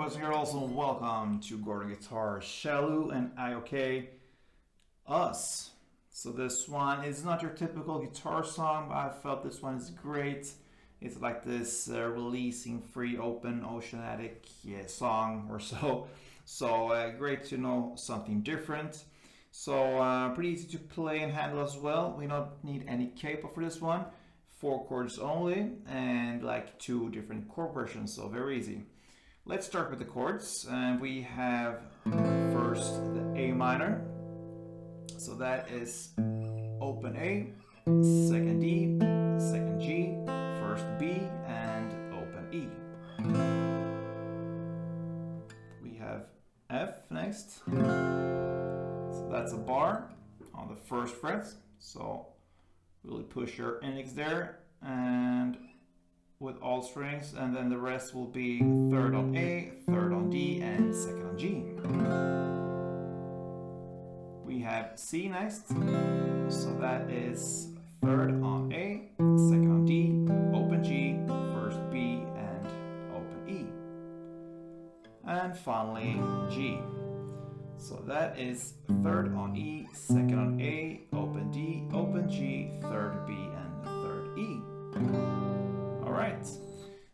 boys and girls, and welcome to Gordon Guitar, Shallou and AYOKAY, Us. So this one is not your typical guitar song, but I felt this one is great. It's like this releasing free open oceanic song or so. So great to know something different. So pretty easy to play and handle as well. We don't need any capo for this one. 4 chords only and like 2 different chord versions, so very easy. Let's start with the chords, and we have first the A minor. So that is open A, second D, second G, first B, and open E. We have F next. So that's a bar on the first fret. So really push your index there and with all strings, and then the rest will be third on A, third on D, and second on G. We have C next, so that is third on A, second on D, open G, first B, and open E. And finally G. So that is third on E, second on A, open D, open G, third B, and third E. Alright,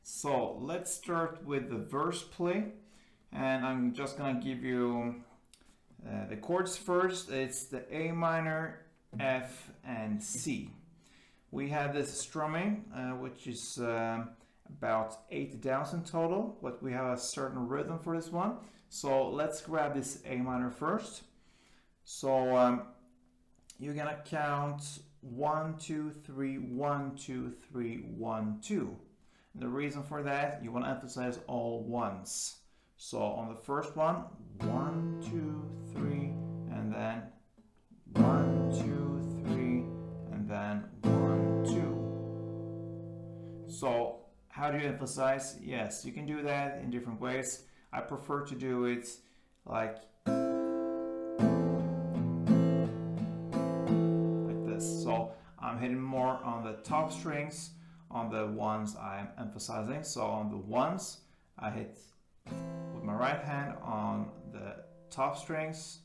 so let's start with the verse play, and I'm just gonna give you the chords first. It's the A minor, F, and C. We have this strumming, which is about 8 downs in total, but we have a certain rhythm for this one. So let's grab this A minor first. So you're gonna count 1, 2, 3, 1, 2, 3, 1, 2. And the reason for that, you want to emphasize all ones. So on the first one, 1, 2, 3, and then 1, 2, 3, and then 1, 2. So how do you emphasize? Yes, you can do that in different ways. I prefer to do it like this. So I'm hitting more on the top strings, on the ones I'm emphasizing. So on the ones, I hit with my right hand on the top strings,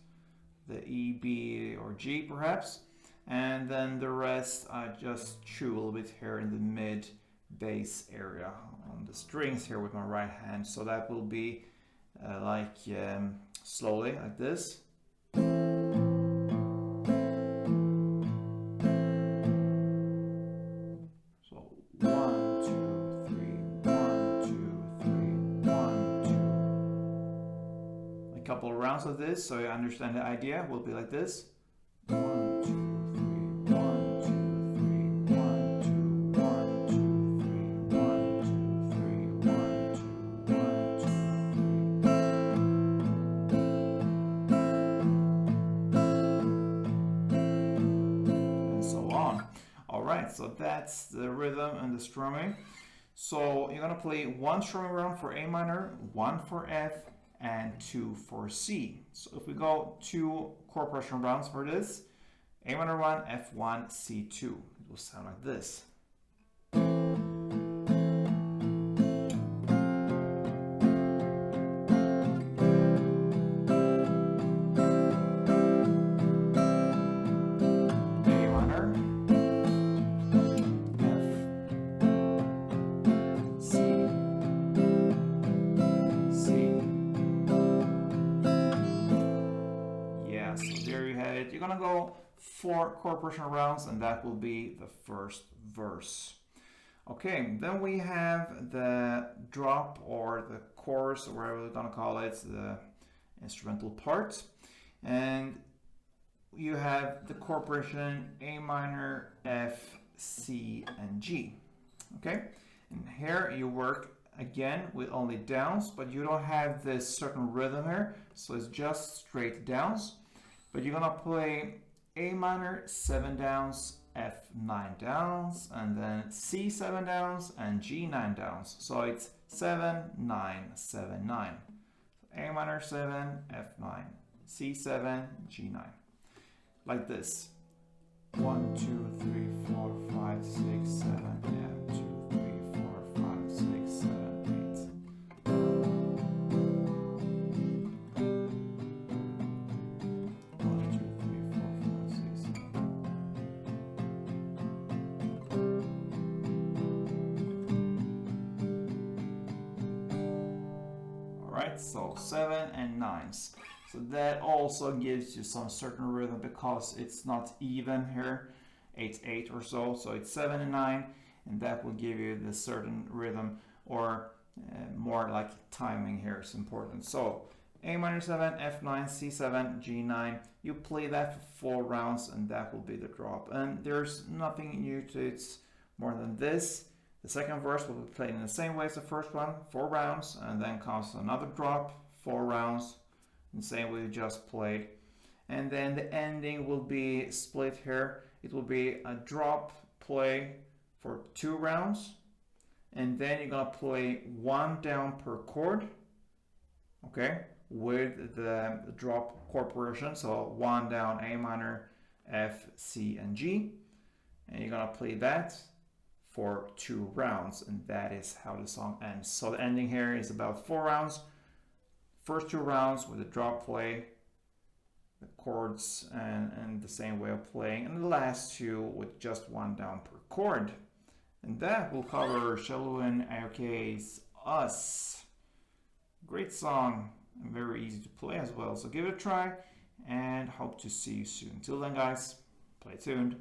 the E, B, or G perhaps, and then the rest I just chew a little bit here in the mid bass area on the strings here with my right hand. So that will be slowly like this. Couple of rounds of this so you understand the idea will be like this. 1, 2, 3, 1, 2, 3, 1, 2, 1, 2, 3, 1, 2, 3, 1, 2, 1, 2, 3. And so on. Alright, so that's the rhythm and the strumming. So you're gonna play 1 strumming round for A minor, 1 for F, and 2 for C. So if we go 2 chord progression rounds for this, A minor 1, F1, C2, it will sound like this. You're gonna go 4 chord progression rounds, and that will be the first verse. Okay, then we have the drop or the chorus, or whatever we're gonna call it, the instrumental part. And you have the chord progression A minor, F, C, and G. Okay, and here you work again with only downs, but you don't have this certain rhythm here, so it's just straight downs. But you're gonna play A minor 7 downs, F 9 downs, and then C 7 downs and G 9 downs. So it's 7, 9, 7, 9. A minor 7, F 9, C 7, G 9. Like this. 1, 2, 3, 4, 5, 6, 7, and 2, 3, 4, 5, 6, 7, 8. right? So 7 and 9s. So that also gives you some certain rhythm because it's not even here, 8/8 or so. So it's 7 and 9, and that will give you the certain rhythm, or more like timing here is important. So A minor 7, F9, C7, G9. You play that for 4 rounds, and that will be the drop. And there's nothing new to it more than this. The second verse will be played in the same way as the first one, 4 rounds, and then comes another drop, 4 rounds, in the same way you just played. And then the ending will be split here. It will be a drop play for 2 rounds, and then you're gonna play 1 down per chord, okay, with the drop chord progression. So 1 down, A minor, F, C, and G, and you're gonna play that for 2 rounds, and that is how the song ends. So the ending here is about 4 rounds. First 2 rounds with a drop play, the chords, and the same way of playing, and the last 2 with just 1 down per chord. And that will cover Shallou and AYOKAY's Us. Great song and very easy to play as well. So give it a try and hope to see you soon. Till then, guys, play tuned.